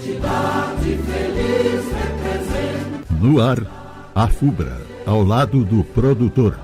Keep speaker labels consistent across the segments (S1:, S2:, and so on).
S1: Cidade feliz representa.
S2: No ar, a FUBRA, ao lado do produtor.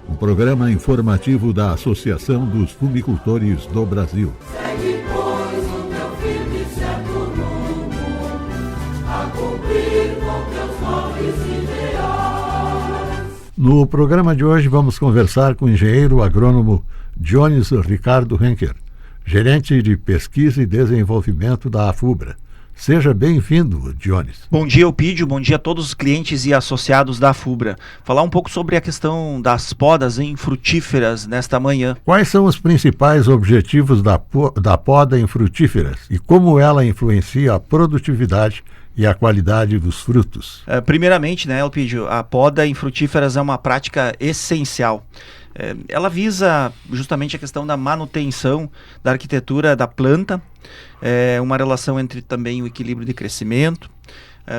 S2: Um programa informativo da Associação dos Fumicultores do Brasil.
S1: Segue, pois, o teu firme e certo rumo, a cumprir com teus nobres ideais.
S2: No programa de hoje vamos conversar com o engenheiro agrônomo Jones Ricardo Henker, gerente de pesquisa e desenvolvimento da FUBRA. Seja bem-vindo, Jones.
S3: Bom dia, Elpidio. Bom dia a todos os clientes e associados da FUBRA. Falar um pouco sobre a questão das podas em frutíferas nesta manhã.
S2: Quais são os principais objetivos da poda em frutíferas e como ela influencia a produtividade e a qualidade dos frutos?
S3: Primeiramente, Elpidio, a poda em frutíferas é uma prática essencial. Ela visa justamente a questão da manutenção da arquitetura da planta, uma relação entre também o equilíbrio de crescimento,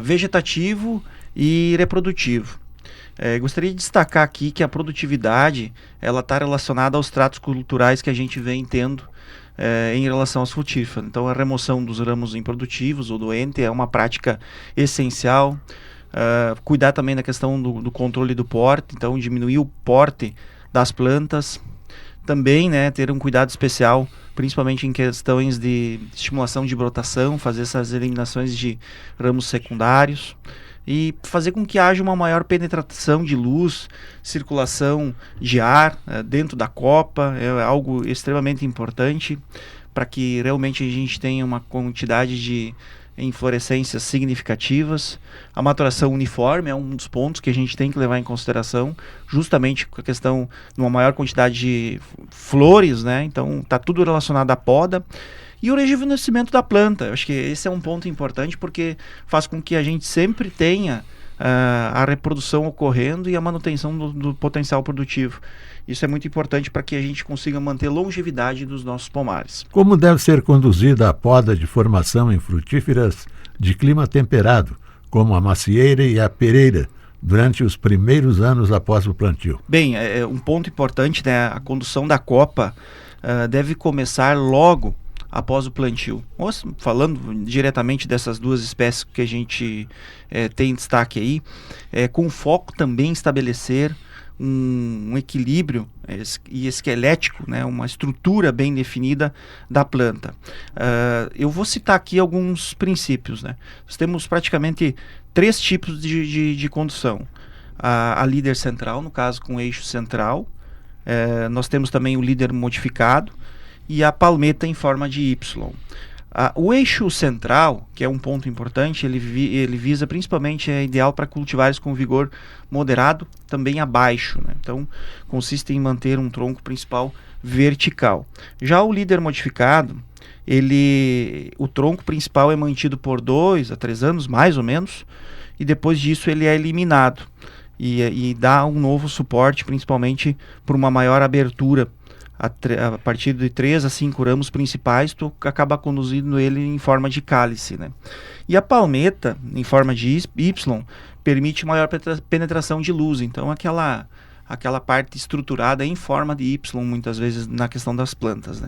S3: vegetativo e reprodutivo. Gostaria de destacar aqui que a produtividade ela está relacionada aos tratos culturais que a gente vem tendo em relação aos frutíferas. Então, a remoção dos ramos improdutivos ou doentes é uma prática essencial. Cuidar também da questão do controle do porte, então diminuir o porte das plantas, também ter um cuidado especial, principalmente em questões de estimulação de brotação, fazer essas eliminações de ramos secundários e fazer com que haja uma maior penetração de luz, circulação de ar dentro da copa, é algo extremamente importante para que realmente a gente tenha uma quantidade de inflorescências significativas. A maturação uniforme é um dos pontos que a gente tem que levar em consideração, justamente com a questão de uma maior quantidade de flores, então está tudo relacionado à poda. E o rejuvenescimento da planta, eu acho que esse é um ponto importante porque faz com que a gente sempre tenha a reprodução ocorrendo e a manutenção do potencial produtivo. Isso é muito importante para que a gente consiga manter longevidade dos nossos pomares.
S2: Como deve ser conduzida a poda de formação em frutíferas de clima temperado, como a macieira e a pereira, durante os primeiros anos após o plantio?
S3: Bem, um ponto importante, a condução da copa deve começar logo após o plantio. Falando diretamente dessas duas espécies que a gente tem em destaque aí, com foco também em estabelecer um equilíbrio e esquelético, uma estrutura bem definida da planta. Eu vou citar aqui alguns princípios. Nós temos praticamente 3 tipos de condução. A líder central, no caso com eixo central. Nós temos também o líder modificado e a palmeta em forma de Y. O eixo central, que é um ponto importante, ele visa principalmente, é ideal para cultivares com vigor moderado, também abaixo. Então, consiste em manter um tronco principal vertical. Já o líder modificado, o tronco principal é mantido por 2 a 3 anos, mais ou menos, e depois disso ele é eliminado e dá um novo suporte, principalmente por uma maior abertura. A partir de 3 a 5 ramos principais, tu acaba conduzindo ele em forma de cálice. E a palmeta, em forma de Y, permite maior penetração de luz. Então, aquela parte estruturada em forma de Y, muitas vezes, na questão das plantas.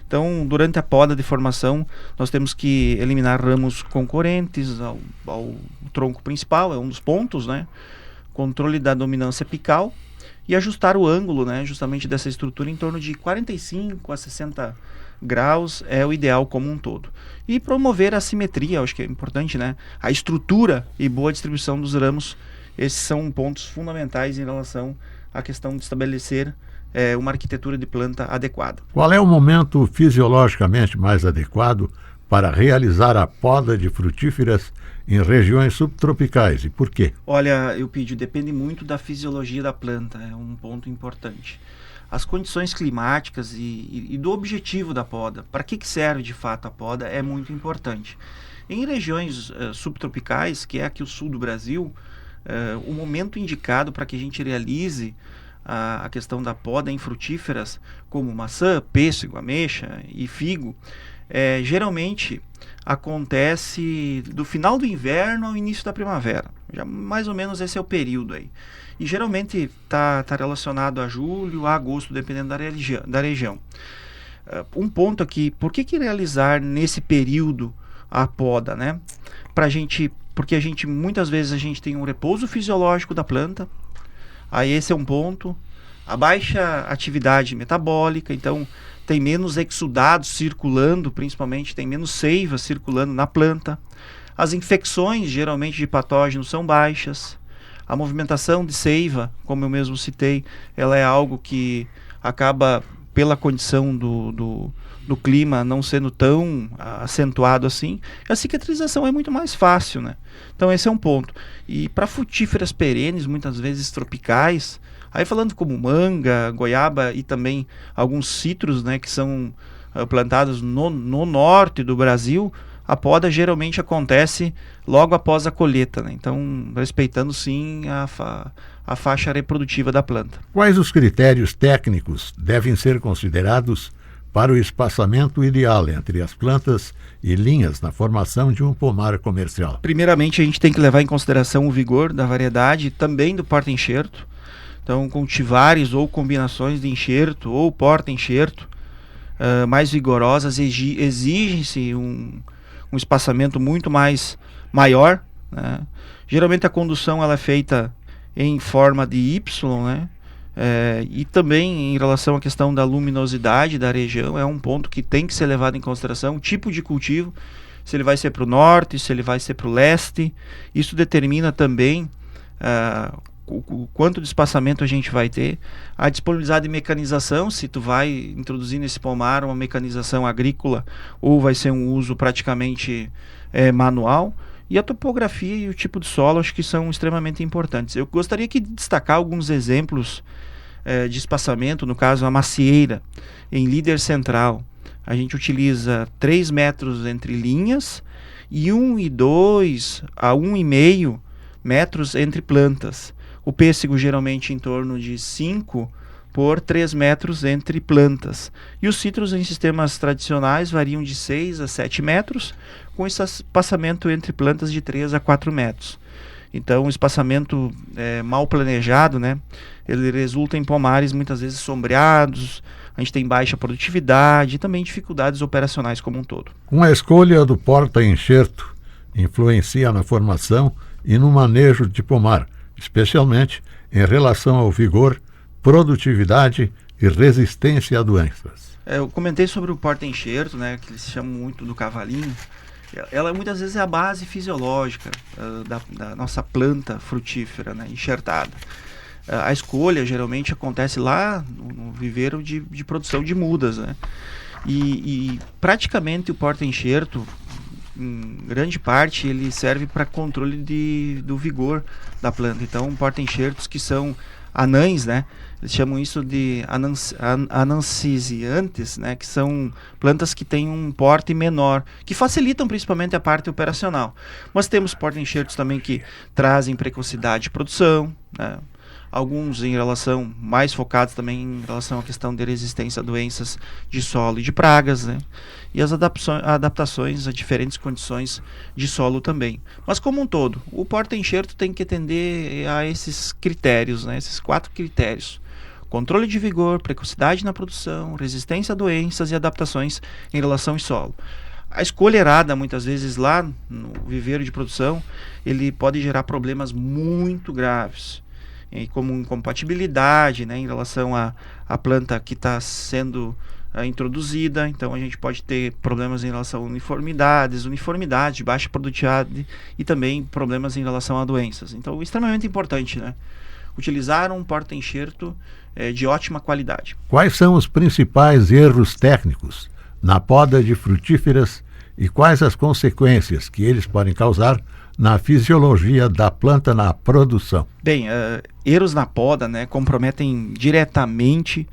S3: Então, durante a poda de formação, nós temos que eliminar ramos concorrentes ao tronco principal, é um dos pontos. Controle da dominância apical. E ajustar o ângulo, justamente dessa estrutura em torno de 45 a 60 graus é o ideal como um todo. E promover a simetria, acho que é importante, a estrutura e boa distribuição dos ramos. Esses são pontos fundamentais em relação à questão de estabelecer uma arquitetura de planta adequada.
S2: Qual é o momento fisiologicamente mais adequado para realizar a poda de frutíferas em regiões subtropicais e por quê?
S3: Olha, Elpidio, depende muito da fisiologia da planta, é um ponto importante. As condições climáticas e do objetivo da poda, para que serve de fato a poda, é muito importante. Em regiões subtropicais, que é aqui o sul do Brasil, o momento indicado para que a gente realize a questão da poda em frutíferas, como maçã, pêssego, ameixa e figo, geralmente acontece do final do inverno ao início da primavera. Já mais ou menos esse é o período aí. E geralmente está relacionado a julho, a agosto, dependendo da região. Um ponto aqui, por que realizar nesse período a poda, né? Porque muitas vezes a gente tem um repouso fisiológico da planta, aí esse é um ponto, a baixa atividade metabólica, então tem menos exudados circulando, principalmente tem menos seiva circulando na planta, as infecções geralmente de patógenos são baixas, a movimentação de seiva, como eu mesmo citei, ela é algo que acaba, pela condição do clima não sendo tão acentuado assim, a cicatrização é muito mais fácil, né? Então esse é um ponto. E para frutíferas perenes, muitas vezes tropicais, aí falando como manga, goiaba e também alguns citros, né, que são plantados no norte do Brasil, a poda geralmente acontece logo após a colheita, né? Então respeitando sim a faixa reprodutiva da planta.
S2: Quais os critérios técnicos devem ser considerados para o espaçamento ideal entre as plantas e linhas na formação de um pomar comercial?
S3: Primeiramente, a gente tem que levar em consideração o vigor da variedade e também do porta-enxerto. Então, cultivares ou combinações de enxerto ou porta-enxerto mais vigorosas exigem-se um espaçamento muito maior, né? Geralmente a condução ela é feita em forma de Y, né? E também em relação à questão da luminosidade da região, é um ponto que tem que ser levado em consideração, o tipo de cultivo, se ele vai ser para o norte, se ele vai ser para o leste, isso determina também o quanto de espaçamento a gente vai ter, a disponibilidade de mecanização, se tu vai introduzir nesse pomar uma mecanização agrícola ou vai ser um uso praticamente manual, e a topografia e o tipo de solo acho que são extremamente importantes. Eu gostaria de destacar alguns exemplos de espaçamento, no caso a macieira, em líder central. A gente utiliza 3 metros entre linhas e 1,2 a 1,5 metros entre plantas. O pêssego geralmente em torno de 5 por 3 metros entre plantas. E os citros em sistemas tradicionais variam de 6 a 7 metros, com esse espaçamento entre plantas de 3 a 4 metros. Então, o espaçamento mal planejado, né, ele resulta em pomares muitas vezes sombreados, a gente tem baixa produtividade e também dificuldades operacionais como um todo.
S2: Com a escolha do porta-enxerto, influencia na formação e no manejo de pomar, especialmente em relação ao vigor, produtividade e resistência a doenças.
S3: Eu comentei sobre o porta-enxerto, né, que eles chamam muito do cavalinho. Ela muitas vezes é a base fisiológica da nossa planta frutífera, né, enxertada. A escolha geralmente acontece lá no viveiro de produção de mudas, né? E praticamente o porta-enxerto, em grande parte, ele serve para controle do vigor da planta. Então, porta-enxertos que são anãs, né? Eles chamam isso de anancisiantes, né? Que são plantas que têm um porte menor, que facilitam principalmente a parte operacional. Mas temos porta-enxertos também que trazem precocidade de produção, né? Alguns em relação, mais focados também em relação à questão de resistência a doenças de solo e de pragas, né? E as adaptações a diferentes condições de solo também. Mas como um todo, o porta-enxerto tem que atender a esses critérios, né? Esses 4 critérios: controle de vigor, precocidade na produção, resistência a doenças e adaptações em relação ao solo. A escolha errada, muitas vezes lá no viveiro de produção, ele pode gerar problemas muito graves, como incompatibilidade, né, em relação à planta que está sendo introduzida. Então a gente pode ter problemas em relação a uniformidade de baixa produtividade e também problemas em relação a doenças. Então, extremamente importante, né, utilizar um porta-enxerto de ótima qualidade.
S2: Quais são os principais erros técnicos na poda de frutíferas e quais as consequências que eles podem causar na fisiologia da planta na produção?
S3: Bem, erros na poda, né, comprometem diretamente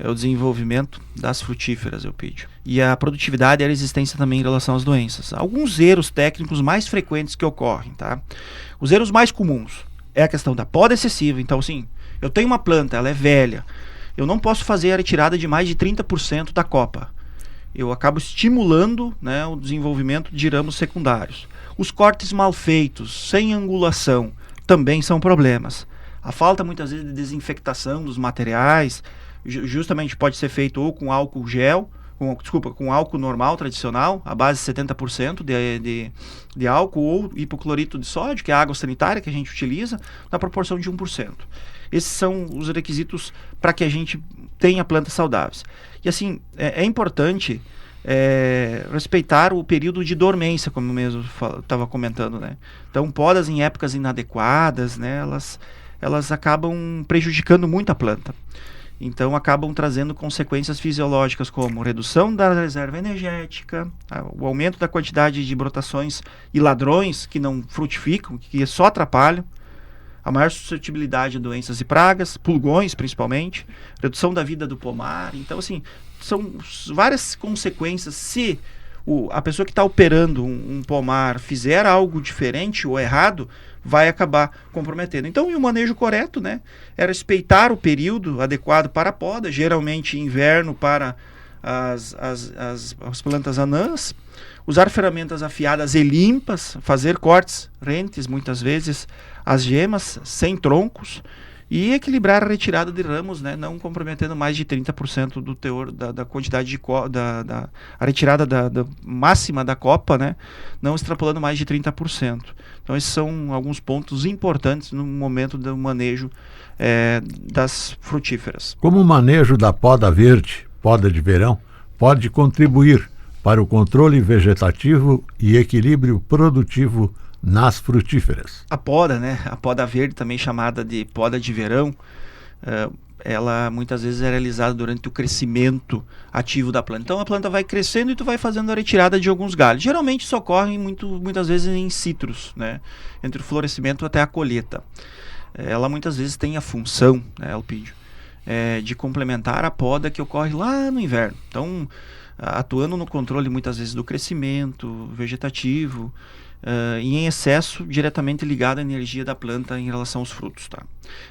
S3: o desenvolvimento das frutíferas, Eupídio, e a produtividade e a resistência também em relação às doenças. Alguns erros técnicos mais frequentes que ocorrem, tá? Os erros mais comuns é a questão da poda excessiva. Então, assim, eu tenho uma planta, ela é velha, eu não posso fazer a retirada de mais de 30% da copa. Eu acabo estimulando, né, o desenvolvimento de ramos secundários. Os cortes mal feitos, sem angulação, também são problemas. A falta, muitas vezes, de desinfectação dos materiais, justamente pode ser feito ou com álcool gel com álcool normal, tradicional, a base 70% de álcool, ou hipoclorito de sódio, que é a água sanitária que a gente utiliza, na proporção de 1%. Esses são os requisitos para que a gente tenha plantas saudáveis. E assim, é importante respeitar o período de dormência, como eu mesmo estava comentando, né? Então, podas em épocas inadequadas, né, elas acabam prejudicando muito a planta. Então, acabam trazendo consequências fisiológicas como redução da reserva energética, o aumento da quantidade de brotações e ladrões que não frutificam, que só atrapalham, a maior suscetibilidade a doenças e pragas, pulgões principalmente, redução da vida do pomar. Então, assim, são várias consequências. Se a pessoa que está operando um pomar fizer algo diferente ou errado, vai acabar comprometendo. Então, e o manejo correto, né, é respeitar o período adequado para a poda, geralmente inverno para as plantas anãs, usar ferramentas afiadas e limpas, fazer cortes rentes, muitas vezes, as gemas sem troncos, e equilibrar a retirada de ramos, né, não comprometendo mais de 30% do teor da quantidade de a retirada da máxima da copa, né, não extrapolando mais de 30%. Então esses são alguns pontos importantes no momento do manejo das frutíferas.
S2: Como o manejo da poda verde, poda de verão, pode contribuir para o controle vegetativo e equilíbrio produtivo nas frutíferas?
S3: A poda, né? A poda verde, também chamada de poda de verão, ela muitas vezes é realizada durante o crescimento ativo da planta. Então a planta vai crescendo e tu vai fazendo a retirada de alguns galhos. Geralmente isso ocorre muitas vezes em citros, né? Entre o florescimento até a colheita. Ela muitas vezes tem a função, né, Elpidio, de complementar a poda que ocorre lá no inverno. Então, atuando no controle muitas vezes do crescimento vegetativo, e em excesso diretamente ligado à energia da planta em relação aos frutos, tá?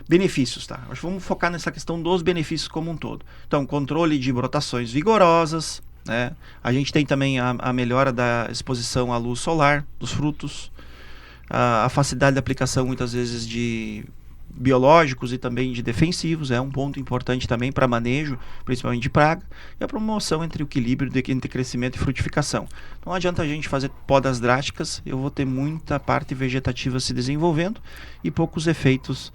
S3: Benefícios, tá? Acho que vamos focar nessa questão dos benefícios como um todo. Então, controle de brotações vigorosas, né? A gente tem também a melhora da exposição à luz solar dos frutos, a facilidade de aplicação muitas vezes de biológicos e também de defensivos, é um ponto importante também para manejo, principalmente de praga, e a promoção entre o equilíbrio entre crescimento e frutificação. Não adianta a gente fazer podas drásticas, eu vou ter muita parte vegetativa se desenvolvendo e poucos efeitos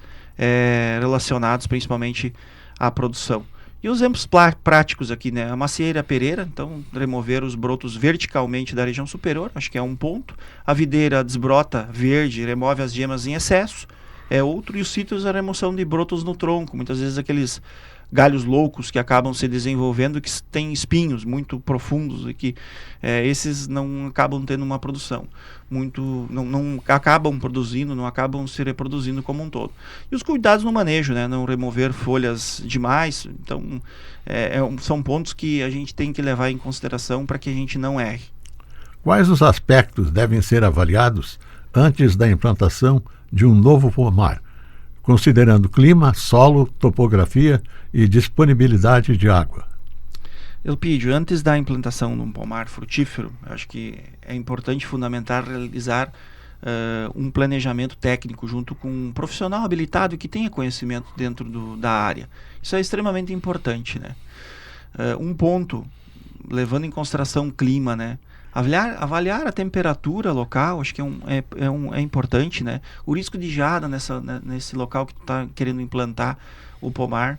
S3: relacionados principalmente à produção. E os exemplos práticos aqui, né? A macieira pereira, então remover os brotos verticalmente da região superior, acho que é um ponto. A videira desbrota verde, remove as gemas em excesso, é outro. E os citros, a remoção de brotos no tronco, muitas vezes aqueles galhos loucos que acabam se desenvolvendo, que têm espinhos muito profundos e que esses não acabam tendo uma produção não acabam produzindo, não acabam se reproduzindo como um todo. E os cuidados no manejo, né? Não remover folhas demais. Então são pontos que a gente tem que levar em consideração para que a gente não erre.
S2: Quais os aspectos devem ser avaliados antes da implantação de um novo pomar, considerando clima, solo, topografia e disponibilidade de água?
S3: Elpidio, antes da implantação de um pomar frutífero, acho que é importante, fundamental, realizar um planejamento técnico junto com um profissional habilitado que tenha conhecimento dentro da área. Isso é extremamente importante, né? Um ponto, levando em consideração o clima, né? Avaliar a temperatura local, acho que é importante, né? O risco de geada nesse local que tu está querendo implantar o pomar,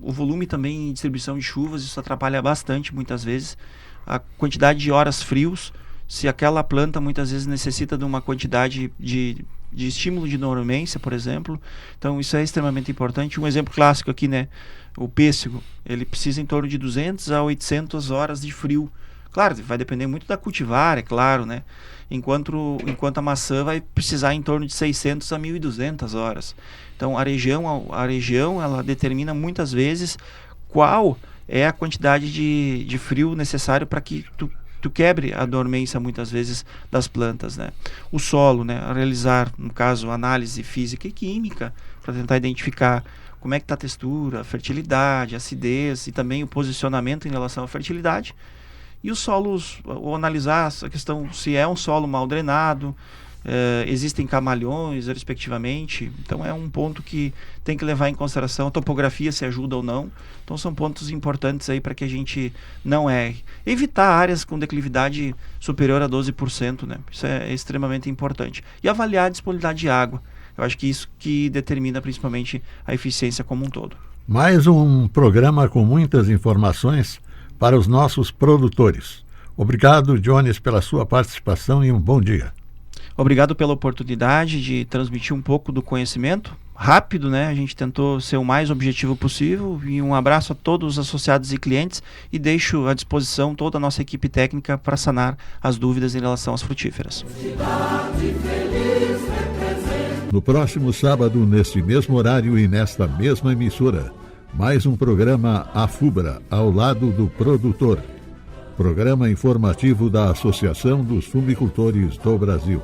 S3: o volume também e distribuição de chuvas, isso atrapalha bastante muitas vezes. A quantidade de horas frios, se aquela planta muitas vezes necessita de uma quantidade de estímulo de dormência, por exemplo. Então isso é extremamente importante. Um exemplo clássico aqui, né? O pêssego, ele precisa em torno de 200 a 800 horas de frio. Claro, vai depender muito da cultivar, é claro, né? Enquanto a maçã vai precisar em torno de 600 a 1.200 horas. Então a região ela determina muitas vezes qual é a quantidade de frio necessário para que tu quebre a dormência muitas vezes das plantas, né? O solo, né? Realizar, no caso, análise física e química para tentar identificar como é que está a textura, a fertilidade, a acidez e também o posicionamento em relação à fertilidade. E os solos, ou analisar a questão se é um solo mal drenado, existem camalhões, respectivamente. Então é um ponto que tem que levar em consideração. A topografia se ajuda ou não. Então são pontos importantes aí para que a gente não erre. Evitar áreas com declividade superior a 12%, né? Isso é extremamente importante. E avaliar a disponibilidade de água. Eu acho que isso que determina principalmente a eficiência como um todo.
S2: Mais um programa com muitas informações para os nossos produtores. Obrigado, Jones, pela sua participação e um bom dia.
S3: Obrigado pela oportunidade de transmitir um pouco do conhecimento. Rápido, né? A gente tentou ser o mais objetivo possível. E um abraço a todos os associados e clientes. E deixo à disposição toda a nossa equipe técnica para sanar as dúvidas em relação às frutíferas.
S2: No próximo sábado, neste mesmo horário e nesta mesma emissora, mais um programa AFUBRA, ao lado do produtor. Programa informativo da Associação dos Fumicultores do Brasil.